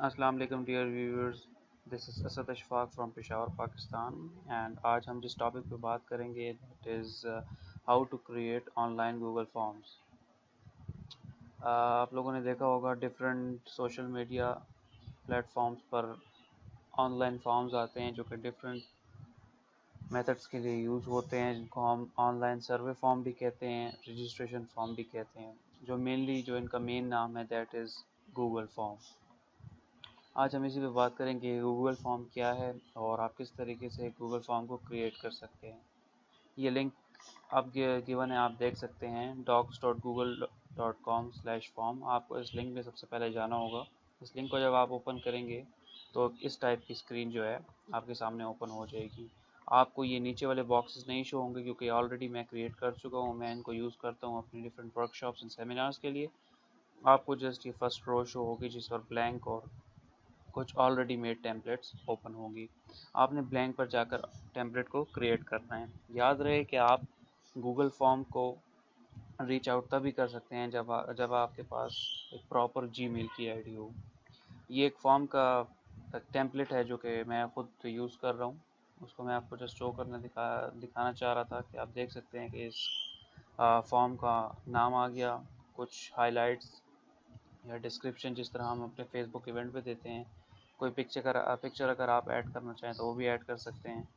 अस्सलाम वालेकुम dear viewers. This is Asad Ashfaq from Peshawar Pakistan and आज हम जिस टॉपिक पे बात करेंगे that is how to create online Google forms. आप लोगों ने देखा होगा डिफरेंट सोशल मीडिया प्लेटफॉर्म्स पर ऑनलाइन फॉर्म्स आते हैं जो कि डिफरेंट मेथड्स के लिए यूज़ होते हैं, जिनको हम ऑनलाइन सर्वे फॉर्म भी कहते हैं, रजिस्ट्रेशन फॉर्म भी कहते हैं। जो इनका मेन नाम है दैट इज़ गूगल फॉर्म। आज हम इसी पे बात करेंगे गूगल फॉर्म क्या है और आप किस तरीके से गूगल फॉर्म को क्रिएट कर सकते हैं। ये लिंक आप गिवन है, आप देख सकते हैं docs.google.com/form। आपको इस लिंक में सबसे पहले जाना होगा। इस लिंक को जब आप ओपन करेंगे तो इस टाइप की स्क्रीन जो है आपके सामने ओपन हो जाएगी। आपको ये नीचे वाले बॉक्सेस नहीं शो होंगे क्योंकि ऑलरेडी मैं क्रिएट कर चुका हूँ। मैं इनको यूज़ करता हूँ अपनी डिफरेंट वर्कशॉप्स एंड सेमिनार्स के लिए। आपको जस्ट ये फर्स्ट रो शो होगी जिस पर ब्लैंक और कुछ ऑलरेडी मेड टेम्पलेट्स ओपन होंगी। आपने ब्लैंक पर जाकर टेम्पलेट को क्रिएट करना है। याद रहे कि आप गूगल फॉर्म को रीच आउट तभी कर सकते हैं जब आपके पास एक प्रॉपर जीमेल की आईडी हो। ये एक फॉर्म का टेम्पलेट है जो कि मैं खुद यूज़ कर रहा हूँ। उसको मैं आपको जस्ट शो करने दिखाना चाह रहा था कि आप देख सकते हैं कि इस फॉर्म का नाम आ गया, कुछ हाइलाइट्स या डिस्क्रिप्शन जिस तरह हम अपने फेसबुक इवेंट पे देते हैं। कोई पिक्चर अगर आप ऐड करना चाहें तो वो भी ऐड कर सकते हैं।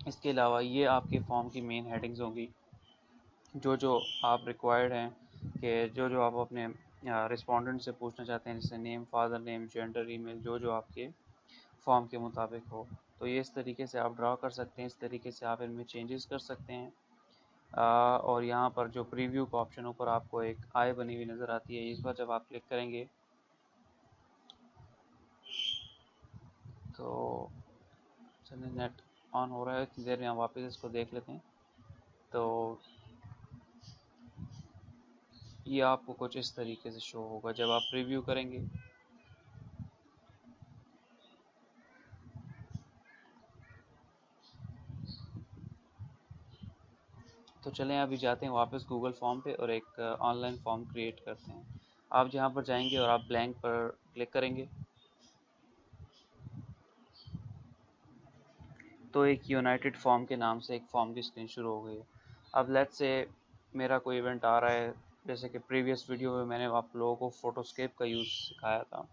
इसके अलावा ये आपके फॉर्म की मेन हेडिंग्स होंगी, जो आप रिक्वायर्ड हैं कि जो आप अपने रिस्पोंडेंट से पूछना चाहते हैं, जैसे name, father name, gender, email, जो आपके फॉर्म के मुताबिक हो। तो ये इस तरीके से आप ड्रा कर सकते हैं, इस तरीके से आप इनमें चेंजेस कर सकते हैं। और यहाँ पर जो प्रीव्यू का ऑप्शन ऊपर आपको एक आई बनी हुई नज़र आती है, इस पर जब आप क्लिक करेंगे तो चलिए नेट ऑन हो रहा है, इतनी देर में हम वापस इसको देख लेते हैं। तो ये आपको कुछ इस तरीके से शो होगा जब आप प्रीव्यू करेंगे। तो चलें अभी जाते हैं वापस गूगल फॉर्म पे और एक ऑनलाइन फॉर्म क्रिएट करते हैं। आप जहाँ पर जाएंगे और आप ब्लैंक पर क्लिक करेंगे तो एक यूनाइटेड फॉर्म के नाम से एक फॉर्म की स्क्रीन शुरू हो गई है। अब लेट्स से मेरा कोई इवेंट आ रहा है, जैसे कि प्रीवियस वीडियो में मैंने आप लोगों को फोटोस्केप का यूज़ सिखाया था,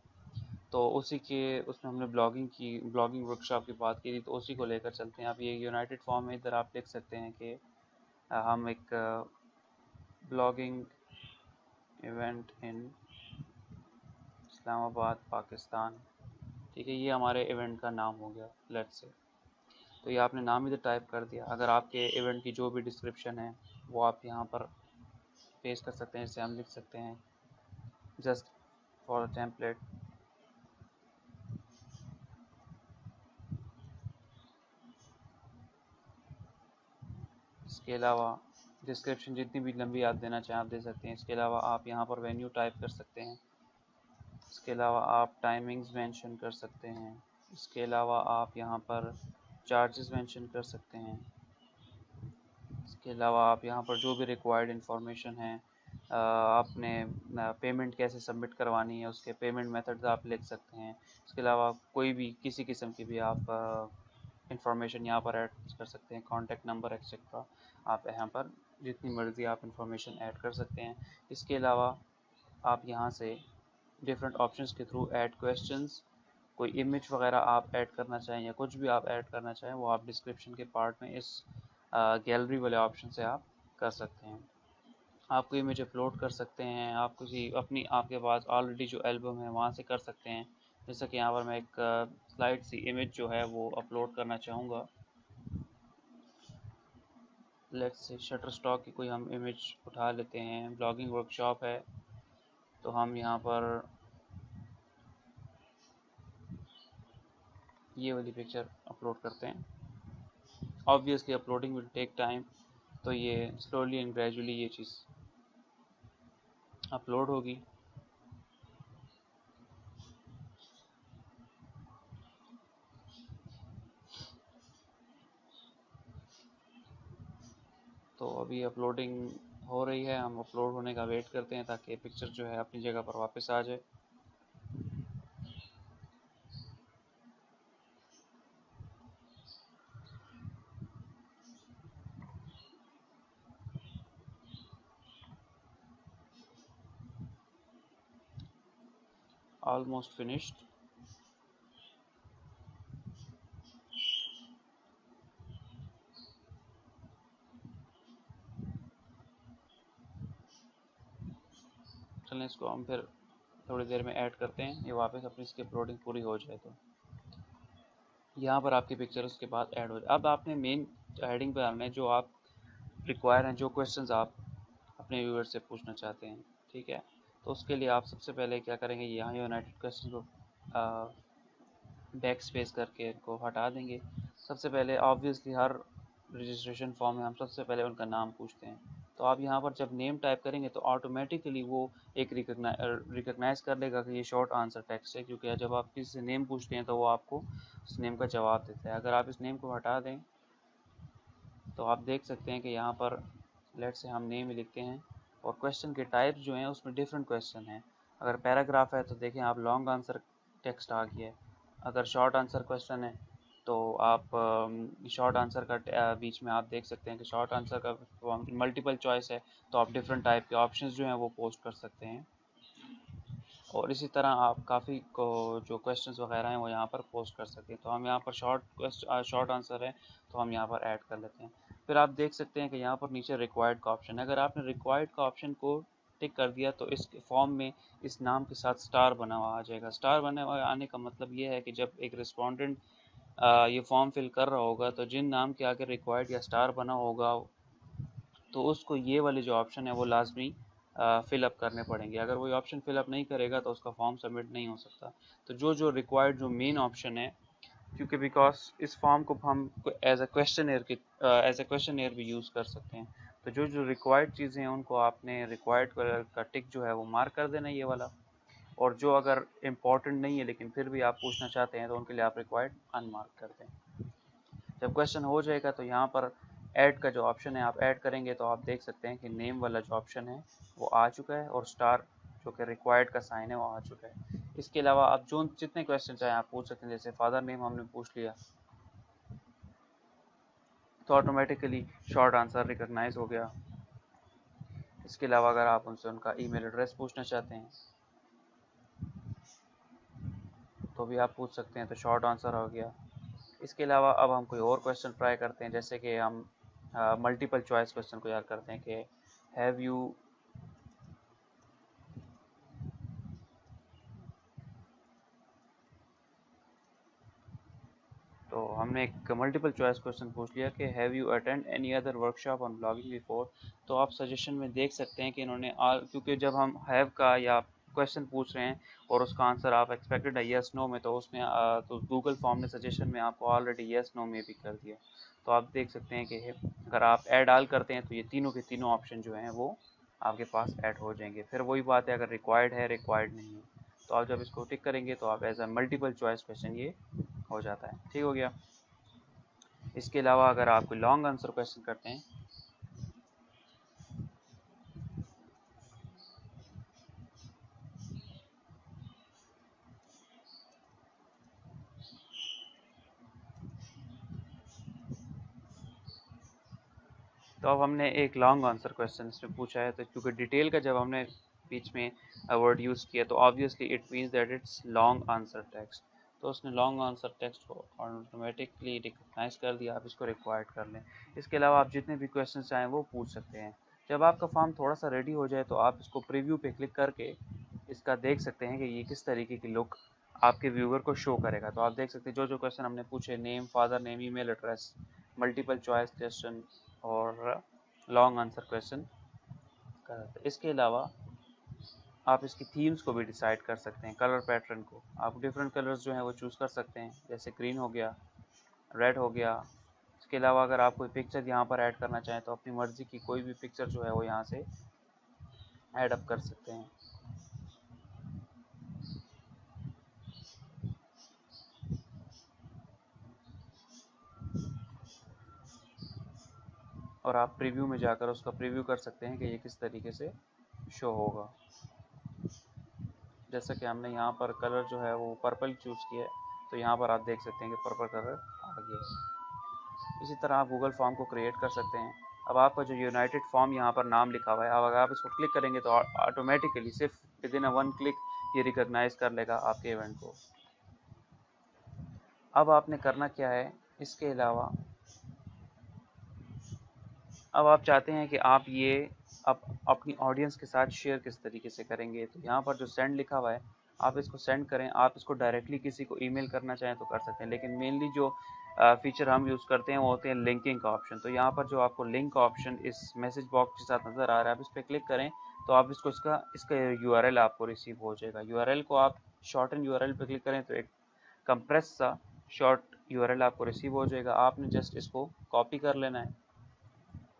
तो उसी के उसमें हमने ब्लॉगिंग वर्कशॉप की बात की थी, तो उसी को लेकर चलते हैं। अब ये यूनाइटेड फॉर्म में इधर आप देख सकते हैं कि हम एक blogging event in Islamabad Pakistan, ठीक है, ये हमारे इवेंट का नाम हो गया लेट्स से। तो ये आपने नाम इधर टाइप कर दिया। अगर आपके इवेंट की जो भी डिस्क्रिप्शन है वो आप यहाँ पर पेस्ट कर सकते हैं। जैसे हम लिख सकते हैं जस्ट फॉर टेम्पलेट, इसके अलावा डिस्क्रिप्शन जितनी भी लंबी आप देना चाहें आप दे सकते हैं। इसके अलावा आप यहाँ पर वेन्यू टाइप कर सकते हैं। इसके अलावा आप टाइमिंग्स मेंशन कर सकते हैं। इसके अलावा आप यहाँ पर चार्जेस मेंशन कर सकते हैं। इसके अलावा आप यहाँ पर जो भी रिक्वायर्ड इन्फॉर्मेशन है, आपने पेमेंट कैसे सबमिट करवानी है उसके पेमेंट मेथड्स आप लिख सकते हैं। इसके अलावा कोई भी किसी किस्म की भी आप इंफॉर्मेशन यहाँ पर ऐड कर सकते हैं, कॉन्टैक्ट नंबर एक्सेट्रा। आप यहाँ पर जितनी मर्ज़ी आप इंफॉर्मेशन ऐड कर सकते हैं। इसके अलावा आप यहाँ से डिफरेंट ऑप्शंस के थ्रू ऐड क्वेश्चंस, कोई इमेज वगैरह आप ऐड करना चाहें या कुछ भी आप ऐड करना चाहें वो आप डिस्क्रिप्शन के पार्ट में इस गैलरी वाले ऑप्शन से आप कर सकते हैं। आप कोई इमेज अपलोड कर सकते हैं, आप किसी अपनी आपके पास ऑलरेडी जो एल्बम है वहाँ से कर सकते हैं। जैसा कि यहाँ पर मैं एक स्लाइड सी इमेज जो है वो अपलोड करना चाहूँगा। लेट्स से शटर स्टॉक की कोई हम इमेज उठा लेते हैं, ब्लॉगिंग वर्कशॉप है तो हम यहाँ पर ये वाली पिक्चर अपलोड करते हैं। Obviously uploading will take time, तो ये स्लोली एंड ग्रेजुअली ये चीज़ अपलोड होगी। तो अभी अपलोडिंग हो रही है, हम अपलोड होने का वेट करते हैं ताकि पिक्चर जो है अपनी जगह पर वापस आ जाए। Almost finished. चलें इसको हम फिर थोड़ी देर में ऐड करते हैं, ये वापस अपनी इसकी अपलोडिंग पूरी हो जाए तो यहाँ पर आपकी पिक्चर उसके बाद ऐड हो जाए। अब आपने मेन हेडिंग पर आना है, जो आप रिक्वायर हैं, जो क्वेश्चंस आप अपने व्यूअर से पूछना चाहते हैं, ठीक है। तो उसके लिए आप सबसे पहले क्या करेंगे, यहाँ यूनाइटेड क्वेश्चन को बैक स्पेस करके इनको हटा देंगे। सबसे पहले ऑब्वियसली हर रजिस्ट्रेशन फॉर्म में हम सबसे पहले उनका नाम पूछते हैं, तो आप यहाँ पर जब नेम टाइप करेंगे तो ऑटोमेटिकली वो एक रिकग्नाइज कर लेगा कि ये शॉर्ट आंसर टेक्स्ट है, क्योंकि जब आप किसी से नेम पूछते हैं तो वो आपको उस नेम का जवाब देता है। अगर आप इस नेम को हटा दें तो आप देख सकते हैं कि यहाँ पर लेट से हम नेम ही लिखते हैं, और क्वेश्चन के टाइप्स जो हैं उसमें डिफरेंट क्वेश्चन हैं। अगर पैराग्राफ है तो देखें आप लॉन्ग आंसर टेक्स्ट आ गया है, अगर शॉर्ट आंसर क्वेश्चन है तो आप शॉर्ट आंसर का बीच में आप देख सकते हैं कि शॉर्ट आंसर का मल्टीपल चॉइस है, तो आप डिफरेंट टाइप के ऑप्शंस जो हैं वो पोस्ट कर सकते हैं। और इसी तरह आप काफ़ी को जो क्वेश्चंस वगैरह हैं वो यहाँ पर पोस्ट कर सकते हैं। तो हम यहाँ पर शॉर्ट आंसर है तो हम यहाँ पर ऐड कर लेते हैं। फिर आप देख सकते हैं कि यहाँ पर नीचे रिक्वायर्ड का ऑप्शन है, अगर आपने रिक्वायर्ड का ऑप्शन को टिक कर दिया तो इस फॉर्म में इस नाम के साथ स्टार बना हुआ आ जाएगा। स्टार बने हुआ आने का मतलब ये है कि जब एक रिस्पोंडेंट ये फॉर्म फिल कर रहा होगा तो जिन नाम के आगे रिक्वायर्ड या स्टार बना होगा तो उसको ये वाले जो ऑप्शन है वो लाजमी फिलअप करने पड़ेंगे। अगर वही ऑप्शन फिलअप नहीं करेगा तो उसका फॉर्म सबमिट नहीं हो सकता। तो जो जो रिक्वायर्ड जो मेन ऑप्शन है, क्योंकि बिकॉज इस फॉर्म को हम एज ए क्वेश्चन भी यूज़ कर सकते हैं, तो जो जो रिक्वायर्ड चीज़ें हैं उनको आपने रिक्वायर्ड का टिक जो है वो मार्क कर देना ये वाला, और जो अगर इम्पोर्टेंट नहीं है लेकिन फिर भी आप पूछना चाहते हैं तो उनके लिए आप रिक्वायर्ड अनमार्क कर दें। जब क्वेश्चन हो जाएगा तो यहाँ पर ऐड का जो ऑप्शन है आप ऐड करेंगे तो आप देख सकते हैं कि नेम वाला जो ऑप्शन है वो आ चुका है, और स्टार जो कि रिक्वायर्ड का साइन है वो आ चुका है। इसके अलावा आप जो जितने क्वेश्चन चाहें आप पूछ सकते हैं, जैसे फादर नेम हमने पूछ लिया तो ऑटोमेटिकली शॉर्ट आंसर रिकॉग्नाइज हो गया। इसके अलावा अगर आप उनसे उनका ईमेल एड्रेस पूछना चाहते हैं तो भी आप पूछ सकते हैं, तो शॉर्ट आंसर हो गया। इसके अलावा अब हम कोई और क्वेश्चन ट्राई करते हैं, जैसे कि हम मल्टीपल चॉइस क्वेश्चन को याद करते हैं कि हैव यू तो हमने एक मल्टीपल चॉइस क्वेश्चन पूछ लिया कि have you attend any other workshop on blogging before. तो आप सजेशन में देख सकते हैं कि इन्होंने क्योंकि जब हम हैव का या क्वेश्चन पूछ रहे हैं और उसका आंसर आप एक्सपेक्टेड है यस नो में, तो उसने तो गूगल फॉर्म ने सजेशन में आपको ऑलरेडी यस नो में भी कर दिया। तो आप देख सकते हैं कि अगर आप ऐड आल करते हैं तो ये तीनों के तीनों ऑप्शन जो हैं वो आपके पास ऐड हो जाएंगे। फिर वही बात है, अगर रिक्वायर्ड है रिक्वायर्ड नहीं है, तो आप जब इसको टिक करेंगे तो आप as a multiple choice question ये हो जाता है। ठीक हो गया। इसके अलावा अगर आप कोई लॉन्ग आंसर क्वेश्चन करते हैं तो अब हमने एक लॉन्ग आंसर क्वेश्चन इसमें पूछा है, तो क्योंकि डिटेल का जब हमने बीच में वर्ड यूज़ किया तो obviously it means that it's long answer text. तो उसने लॉन्ग आंसर टेक्स्ट को ऑटोमेटिकली रिकग्नाइज कर दिया, आप इसको रिक्वायर्ड कर लें। इसके अलावा आप जितने भी क्वेश्चन चाहें वो पूछ सकते हैं। जब आपका फॉर्म थोड़ा सा रेडी हो जाए तो आप इसको प्रीव्यू पे क्लिक करके इसका देख सकते हैं कि ये किस तरीके की लुक आपके व्यूअर को शो करेगा। तो आप देख सकते हैं जो जो क्वेश्चन हमने पूछे, name, father name, email address, multiple choice question और लॉन्ग आंसर क्वेश्चन कराते हैं। इसके अलावा आप इसकी थीम्स को भी डिसाइड कर सकते हैं, कलर पैटर्न को आप डिफरेंट कलर्स जो हैं वो चूज़ कर सकते हैं, जैसे ग्रीन हो गया, रेड हो गया। इसके अलावा अगर आप कोई पिक्चर यहाँ पर ऐड करना चाहें तो अपनी मर्ज़ी की कोई भी पिक्चर जो है वो यहाँ से ऐड अप कर सकते हैं। और आप प्रीव्यू में जाकर उसका प्रीव्यू कर सकते हैं कि ये किस तरीके से शो होगा। जैसा कि हमने यहाँ पर कलर जो है वो पर्पल चूज़ किया है, तो यहाँ पर आप देख सकते हैं कि पर्पल कलर आ गया है। इसी तरह आप गूगल फॉर्म को क्रिएट कर सकते हैं। अब आपका जो यूनाइटेड फॉर्म यहाँ पर नाम लिखा हुआ है, अब अगर आप इसको क्लिक करेंगे तो ऑटोमेटिकली सिर्फ विदिन अ 1 क्लिक ये रिकॉग्नाइज कर लेगा आपके इवेंट को। अब आपने करना क्या है, इसके अलावा अब आप चाहते हैं कि आप ये आप अपनी ऑडियंस के साथ शेयर किस तरीके से करेंगे, तो यहाँ पर जो सेंड लिखा हुआ है आप इसको सेंड करें। आप इसको डायरेक्टली किसी को ईमेल करना चाहें तो कर सकते हैं, लेकिन मेनली जो फीचर हम यूज़ करते हैं वो होते हैं लिंकिंग का ऑप्शन। तो यहाँ पर जो आपको लिंक का ऑप्शन इस मैसेज बॉक्स के साथ नज़र आ रहा है, आप इस पर क्लिक करें तो आप इसको इसका यूआरएल आपको रिसीव हो जाएगा। यूआरएल को आप शॉर्ट एंड यूआरएल पर क्लिक करें तो एक कंप्रेस सा शॉर्ट यूआरएल आपको रिसीव हो जाएगा। आपने जस्ट इसको कॉपी कर लेना है,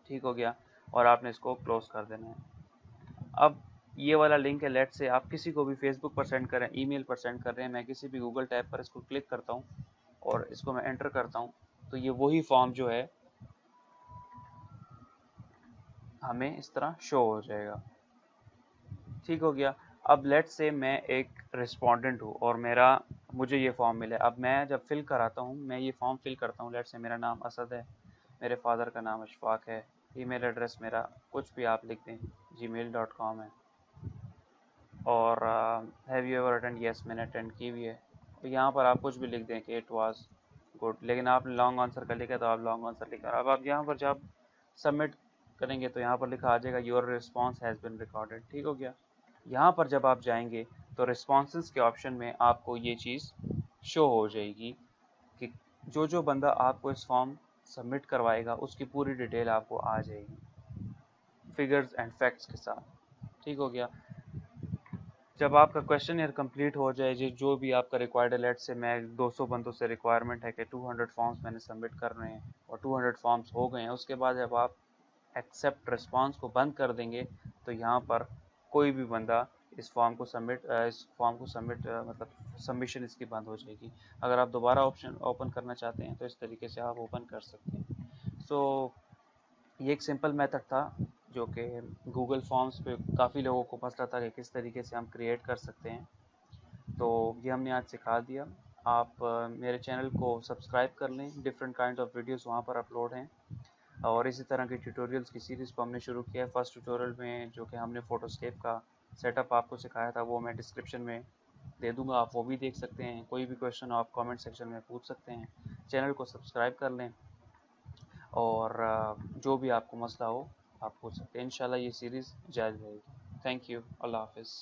ठीक हो गया, और आपने इसको क्लोज कर देना है। अब ये वाला लिंक है, लेट से आप किसी को भी फेसबुक पर सेंड करें, ईमेल पर सेंड कर रहे हैं, मैं किसी भी गूगल टैब पर इसको क्लिक करता हूँ और इसको मैं एंटर करता हूँ, तो ये वही फॉर्म जो है हमें इस तरह शो हो जाएगा, ठीक हो गया। अब लेट से मैं एक रिस्पोंडेंट हूँ और मुझे ये फॉर्म मिला। अब मैं जब फिल कराता हूँ, मैं ये फॉर्म फिल करता हूँ, लेट से मेरा नाम असद है, मेरे फादर का नाम अशफाक है, ईमेल एड्रेस मेरा कुछ भी आप लिख दें gmail.com है, और have you ever attend, yes मैंने अटेंड की हुई है। तो यहाँ पर आप कुछ भी लिख दें कि इट वाज गुड, लेकिन आपने लॉन्ग आंसर का लिखा तो आप लॉन्ग आंसर लिखा। अब आप यहाँ पर जब सबमिट करेंगे तो यहाँ पर लिखा आ जाएगा your response has been recorded, ठीक हो गया। यहाँ पर जब आप जाएंगे तो रिस्पॉन्सेज के ऑप्शन में आपको ये चीज़ शो हो जाएगी कि जो बंदा आपको इस फॉर्म सबमिट करवाएगा उसकी पूरी डिटेल आपको आ जाएगी फिगर्स एंड फैक्ट्स के साथ, ठीक हो गया। जब आपका क्वेश्चन ईयर कंप्लीट हो जाए, जो भी आपका रिक्वायर्ड अलर्ट से मैं 200 बंदों से रिक्वायरमेंट है कि 200 फॉर्म्स मैंने सबमिट करने हैं और 200 फॉर्म्स हो गए हैं, उसके बाद जब आप एक्सेप्ट रिस्पांस को बंद कर देंगे तो यहाँ पर कोई भी बंदा इस फॉर्म को सबमिट मतलब सबमिशन इसकी बंद हो जाएगी। अगर आप दोबारा ऑप्शन ओपन करना चाहते हैं तो इस तरीके से आप ओपन कर सकते हैं। सो ये एक सिंपल मेथड था जो कि गूगल फॉर्म्स पे काफ़ी लोगों को मसला था कि किस तरीके से हम क्रिएट कर सकते हैं, तो ये हमने आज सिखा दिया। आप मेरे चैनल को सब्सक्राइब कर लें, डिफरेंट काइंड ऑफ वीडियोस वहाँ पर अपलोड हैं, और इसी तरह के ट्यूटोरियल्स की सीरीज़ को हमने शुरू किया है। फर्स्ट ट्यूटोरियल में जो कि हमने फोटोस्केप का सेटअप आपको सिखाया था वो मैं डिस्क्रिप्शन में दे दूंगा, आप वो भी देख सकते हैं। कोई भी क्वेश्चन आप कमेंट सेक्शन में पूछ सकते हैं। चैनल को सब्सक्राइब कर लें और जो भी आपको मसला हो आप पूछ सकते हैं। इंशाल्लाह ये सीरीज़ जारी रहेगी। थैंक यू, अल्लाह हाफिज़।